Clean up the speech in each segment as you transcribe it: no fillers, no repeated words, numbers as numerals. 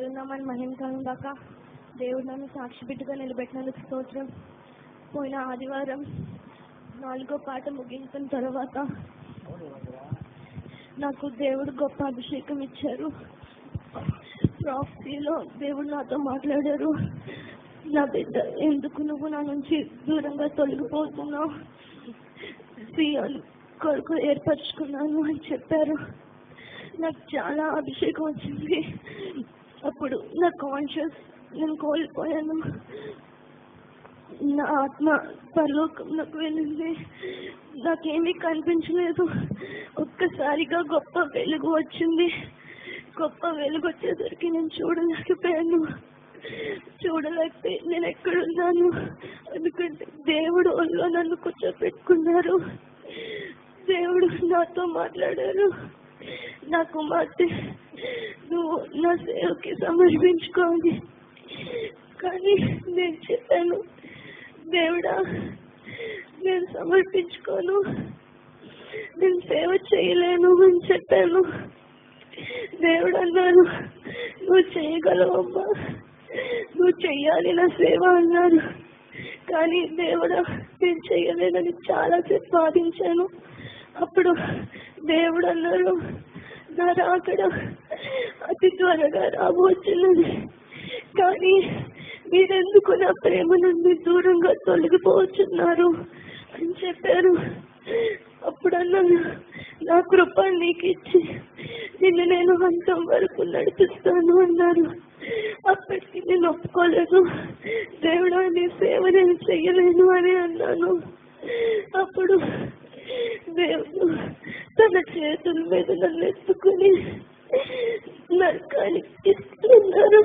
దేవునామని మహిమకరం గాక. దేవుడు నన్ను సాక్షి బిడ్డగా నిలబెట్టినందుకు స్తోత్రం. పోయిన ఆదివారం 4వ పాట ముగించిన తర్వాత నాకు దేవుడు గొప్ప అభిషేకం ఇచ్చారు. ప్రాఫెసీలో దేవుడు నాతో మాట్లాడారు. నా బిడ్డ, ఎందుకు నువ్వు నా నుంచి దూరంగా తొలగిపోతున్నావు, సియోను కొరకు ఏర్పరచుకున్నాను అని చెప్పారు. నాకు చాలా అభిషేకం వచ్చింది. అప్పుడు నా కాన్షియస్ నేను కోల్పోయాను. నా ఆత్మ పరలోకంలోకి వెళ్ళింది. నాకేమీ కనిపించలేదు. ఒక్కసారిగా గొప్ప వెలుగు వచ్చింది. గొప్ప వెలుగు వచ్చేసరికి నేను చూడలేకపోయి నేను ఎక్కడున్నాను. ఎందుకంటే దేవుడు ఒళ్ళో నన్ను కూర్చోపెట్టుకున్నారు. దేవుడు నాతో మాట్లాడారు. నా కుమార్తె, నువ్వు నా సేవకి సమర్పించుకోవాలి. కానీ నేను చెప్పాను, దేవుడా నేను సమర్పించుకోను, నేను సేవ చేయలేను అని చెప్పాను. దేవుడు అన్నారు, నువ్వు చేయగలవమ్మా, నువ్వు చెయ్యాలి నా సేవ అన్నారు. కానీ దేవుడా నేను చెయ్యలేనని చాలాసేపు వాదించాను. అప్పుడు దేవుడు అన్నారు, నా రాకడ అతి త్వరగా రాబోతున్నది, కానీ మీరెందుకు నా ప్రేమ నుండి దూరంగా తొలగిపోతున్నారు అని చెప్పారు. అప్పుడు అన్నాను, నా కృప నీకు ఇచ్చి నిన్ను నేను అంతం వరకు నడిపిస్తాను అన్నారు. అప్పటికి నేను ఒప్పుకోలేదు. దేవుడా నీ సేవ నేను చెయ్యలేను అని అన్నాను. అప్పుడు దేవుడు తన చేతుల మీద నన్ను ఎత్తుకుని నరకానికి ఇస్తున్నారు.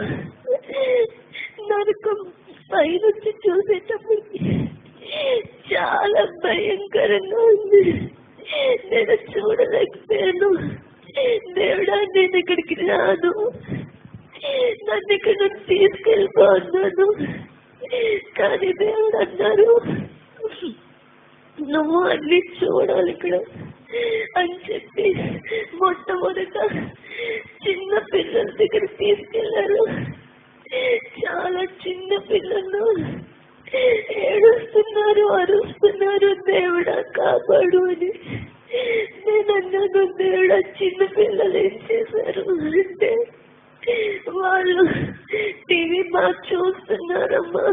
నరకం పైనుంచి చూసేటప్పటికి చాలా భయంకరంగా ఉంది. నేను చూడలేకపోయాను. దేవుడా నేను ఇక్కడికి రాను, నన్ను ఇక్కడ నుంచి తీసుకెళ్ళిపోన్నాను. కానీ దేవుడు అన్నారు, నువ్వు అన్ని చూడాలి ఇక్కడ అని చెప్పి మొట్టమొదట చిన్న పిల్లల దగ్గర తీసుకెళ్లారు. చాలా చిన్న పిల్లలు ఏడుస్తున్నారు, అరుస్తున్నారు, దేవుడా కాపాడు అని. నేను అన్నాను, దేవుడా చిన్న పిల్లలు ఏం చేశారు అంటే, వాళ్ళు టీవీ బాగా చూస్తున్నారమ్మా,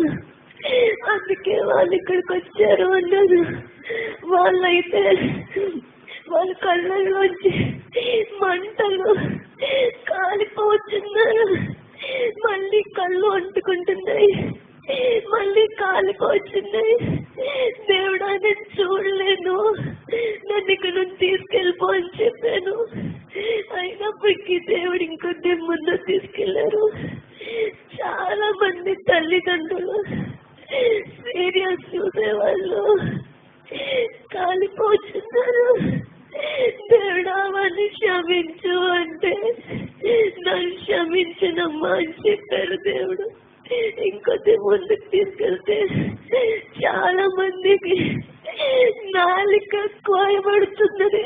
అందుకే వాళ్ళు ఇక్కడికి వచ్చారు అన్నారు. వాళ్ళైతే వాళ్ళ కళ్ళల్లోంచి మంటలు కాలిపోతున్నారు. మళ్ళీ కళ్ళు అంటుకుంటున్నాయి, మళ్ళీ కాలిపోతున్నాయి. దేవుడా నేను చూడలేను, నన్ను ఇక్కడ నుంచి తీసుకెళ్ళిపో అని చెప్పాను. అయినప్పటికీ దేవుడు ఇంకొద్ది ముందు తీసుకెళ్లారు. చాలా మంది తల్లిదండ్రులు సీరియస్ చూసేవాళ్ళు కాలిపోతున్నారు. దేవుడా వాళ్ళని క్షమించు అంటే, నన్ను క్షమించనమ్మా అని చెప్పారు దేవుడు. ఇంకొద్ది ముందుకు తీసుకెళ్తే చాలా మందికి నాలిక కోయబడుతున్నది.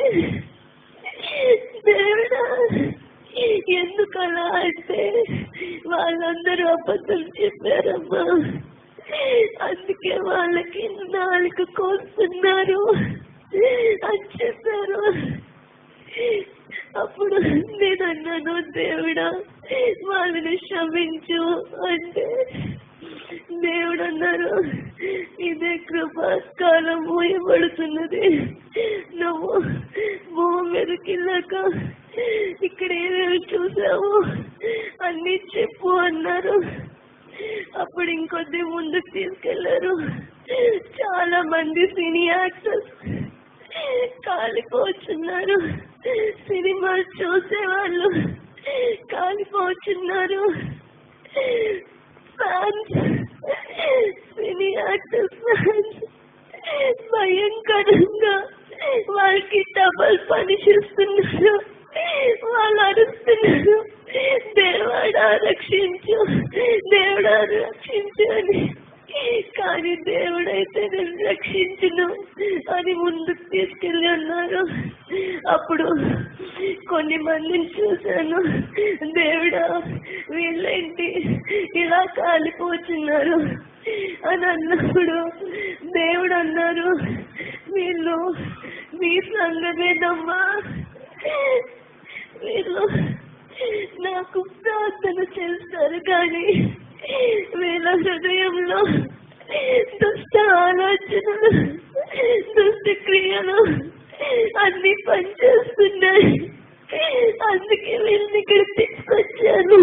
దేవుడా ఎందుకు అలా అంటే, వాళ్ళందరూ అబద్ధం చెప్పారమ్మా, అందుకే వాళ్ళకి నాలుక కోస్తున్నారు అని చెప్పారు. అప్పుడు నేను అన్నాను, దేవుడా వాళ్ళని క్షమించు అంటే, దేవుడు అన్నారు, ఇదే కృపాకాలం మూయబడుతున్నది, నువ్వు భూమి మీదకి వెళ్ళాక ఇక్కడ ఏమేమి చూసావు అన్ని చెప్పు అన్నారు. అప్పుడు ఇంకొద్ది ముందుకు తీసుకెళ్లారు. చాలా మంది సినీ యాక్టర్స్ కాలిపోతున్నారు, సినిమా చూసేవాళ్ళు కాలిపోతున్నారు. ఫ్యాన్స్, సినీ యాక్టర్స్ ఫ్యాన్స్ భయంకరంగా వాళ్ళకి డబల్ పని చేస్తున్నారు. వాళ్ళు అరుస్తున్నారు, దేవుడా రక్షించు, దేవుడా రక్షించు అని. కానీ దేవుడు అయితే నేను రక్షించును అని ముందుకు తీసుకెళ్ళి అన్నారు. అప్పుడు కొన్ని మందిని చూశాను. దేవుడా, వీళ్ళేంటి ఇలా కాలిపోతున్నారు అని అన్నప్పుడు దేవుడు అన్నారు, వీళ్ళు మీ సంగమేనమ్మా, వీళ్ళు నాకు ప్రార్థన చేస్తారు కానీ వీళ్ళ హృదయంలో దుష్ట ఆలోచనలు, దుష్ట క్రియలు అన్ని పనిచేస్తున్నాయి, అందుకే వీళ్ళని ఇక్కడ తీసుకొచ్చాను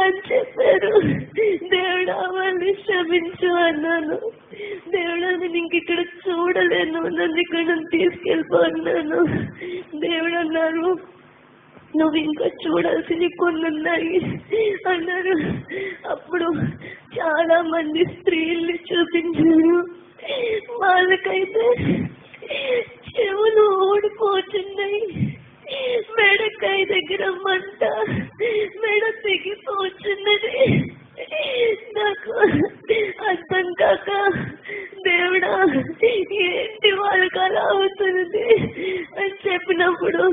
అని చెప్పారు. దేవుడా, వాళ్ళని క్షమించు అన్నాను. దేవుడా, నేను ఇంక ఇక్కడ చూడలేను, నన్ను ఇక్కడ తీసుకెళ్ళిపోన్నాను. దేవుడు అన్నారు, నువ్వు ఇంకా చూడాల్సినవి కొన్ని ఉన్నాయి అన్నారు. అప్పుడు చాలా మంది స్త్రీల్ని చూపించారు. వాళ్ళకైతే చెవులు ఊడిపోతున్నాయి, మెడకాయ దగ్గర మంట, మెడ తెగిపోతున్నది. నాకు అర్థం కాక, దేవుడా ఏంటి వాళ్ళకి అలా అవుతుంది అని చెప్పినప్పుడు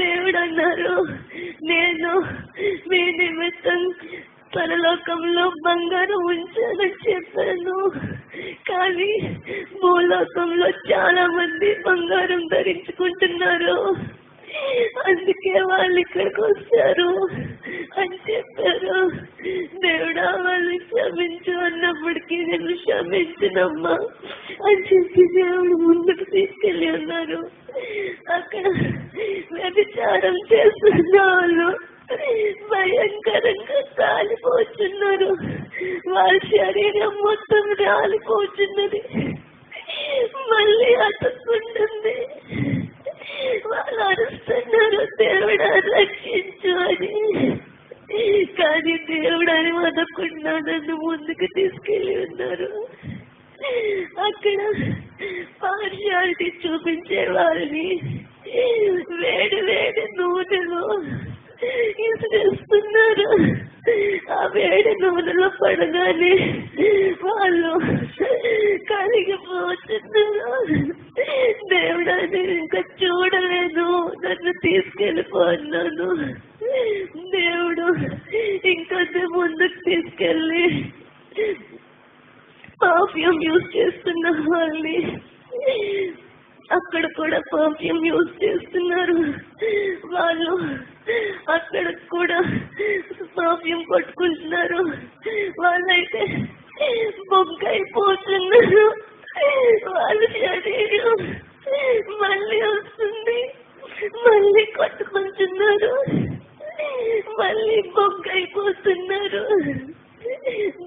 దేవుడు అన్నారు, నేను మీ నిమిత్తం పరలోకంలో బంగారం ఉంచాలని చెప్పాను, కానీ భూలోకంలో చాలా మంది బంగారం ధరించుకుంటున్నారు, అందుకే వాళ్ళు ఇక్కడికి వచ్చారు అని చెప్పారు. దేవుడా, వాళ్ళు క్షమించు అన్నప్పటికీ నేను క్షమించునమ్మా అని చెప్పి దేవుడు ముందుకు తీసుకెళ్ళి ఉన్నారు. అక్కడ వ్యభిచారం చేస్తున్న వాళ్ళు భయంకరంగా కాలిపోతున్నారు, వాళ్ళ శరీరం మొత్తం రాలిపోతున్నది, మళ్ళీ అతుక్కుంటుంది. వాళ్ళు అరుస్తున్నారు, దేవుడా రక్షించు అని. కానీ దేవుడు అని వదకుండా నన్ను ముందుకు తీసుకెళ్ళి ఉన్నారు. అక్కడ పార్షియాలిటీ చూపించే వాళ్ళని వేడి వేడి నూనెలో ఇస్తున్నారు. ఆ వేడి నూనెలో పడగానే వాళ్ళు కలిగిపోతున్నారు. దేవుడా, నేను ఇంకా చూడలేను, నన్ను తీసుకెళ్ళిపోన్నాను. దేవుడు ఇంకొంచెం ముందుకు తీసుకెళ్ళి పర్ఫ్యూమ్ యూజ్ చేస్తున్న వాళ్ళని, అక్కడ కూడా పర్ఫ్యూమ్ యూజ్ చేస్తున్నారు. వాళ్ళు అక్కడ కూడా పర్ఫ్యూమ్ కొట్టుకుంటున్నారు. వాళ్ళైతే బొగ్గైపోతున్నారు. వాళ్ళ శరీరం మళ్ళీ వస్తుంది, మళ్ళీ కొట్టుకుంటున్నారు, మళ్ళీ బొగ్గైపోతున్నారు.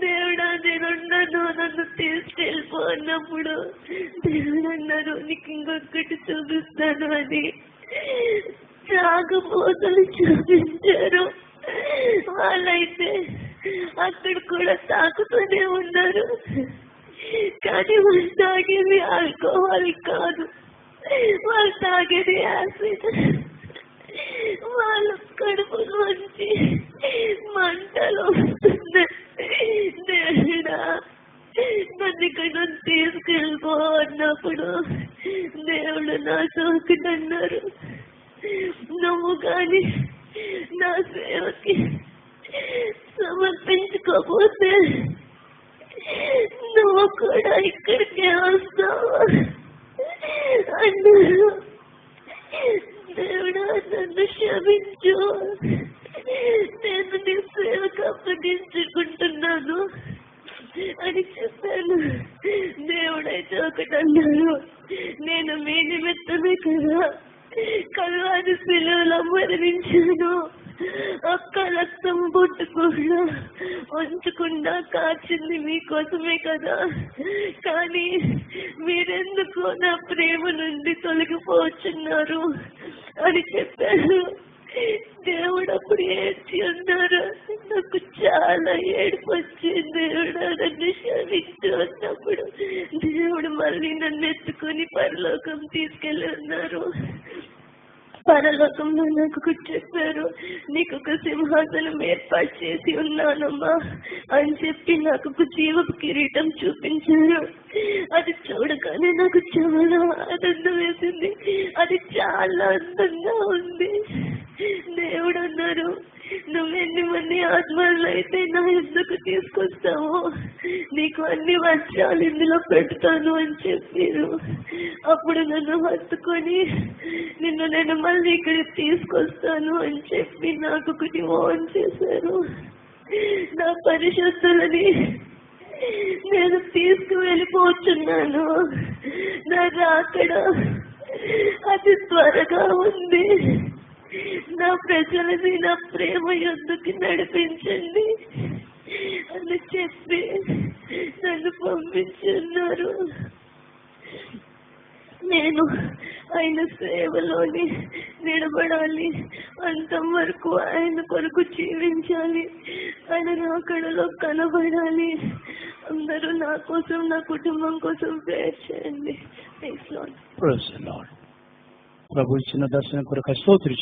దేవుడా, నేనున్నాను, నన్ను తీసుకెళ్ళిపోన్నప్పుడు దేవుడు అన్నారు, నీకు ఇంకొకటి చూపిస్తాను అని త్రాగుబోతులు చూపించారు. వాళ్ళైతే అక్కడ కూడా తాకుతూనే ఉన్నారు, కానీ వాళ్ళు తాగేది ఆల్కహాల్ కాదు, వాళ్ళు తాగేది యాసిడ్. వాళ్ళ కడుపులోంచి మంటలు వస్తున్నాయి. దేవుడా, నన్ను ఇక్కడ తీసుకెళ్ళిపో అన్నప్పుడు దేవుడు నాతో ఒకటన్నారు, నువ్వు కానీ నా సేవకి సమర్పించుకోపోతే నువ్వు కూడా ఇక్కడికే వస్తావు అన్నారు. దేవుడా, నన్ను క్షమించు, నేను నీ సేవకు అప్పగించుకుంటున్నాను అని చెప్పాను. దేవుడైతే ఒకటన్నారు, నేను మీ నిమిత్తమే కదా కల్వారి శిలువలో మరణించాను, ఒక్క రక్తం బొట్టు కూడా ఉంచకుండా కాచింది మీకోసమే కదా, కానీ మీరెందుకు నా ప్రేమ నుండి తొలగిపోతున్నారు అని చెప్పారు. దేవుడు అప్పుడు ఏడ్చి ఉన్నారు. నాకు చాలా ఏడుపు వచ్చింది. దేవుడు నన్ను క్షమించు అన్నప్పుడు దేవుడు మళ్ళీ నన్ను ఎత్తుకొని పరలోకం తీసుకెళ్ళి ఉన్నారు. పరలోకంలో నాకు చెప్పారు, నీకు ఒక సింహాసనం ఏర్పాటు చేసి ఉన్నానమ్మా అని చెప్పి నాకు ఒక జీవపు కిరీటం చూపించారు. అది చూడగానే నాకు చాలా ఆనందం వేసింది. అది చాలా అందంగా ఉంది. దేవుడు అన్నారు, నువ్వు ఎన్ని మంది ఆత్మలు అయితే నా ఎందుకు తీసుకొస్తావు, నీకు అన్ని వర్షాలు ఇందులో పెడతాను అని చెప్పారు. అప్పుడు నన్ను హత్తుకొని నిన్ను నేను మళ్ళీ ఇక్కడికి తీసుకొస్తాను అని చెప్పి నాకు ఒకటి ఆన్ చేశారు. నా పరిశుద్ధులని నేను తీసుకువెళ్ళిపోతున్నాను. నా రాకడ అది త్వరగా ఉంది. నా ప్రజలని నా ప్రేమ యుద్ధకి నడిపించండి అని చెప్పి నన్ను పంపించున్నారు. నేను ఆయన సేవలోని నిలబడాలి, అంతం వరకు ఆయన కొరకు జీవించాలి, ఆయన రాకడలో కనబడాలి. అందరూ నా కోసం, నా కుటుంబం కోసం ప్రేయర్ చేయండి. ప్రభు ఇచ్చిన దర్శనం కొరకు స్తోత్రం.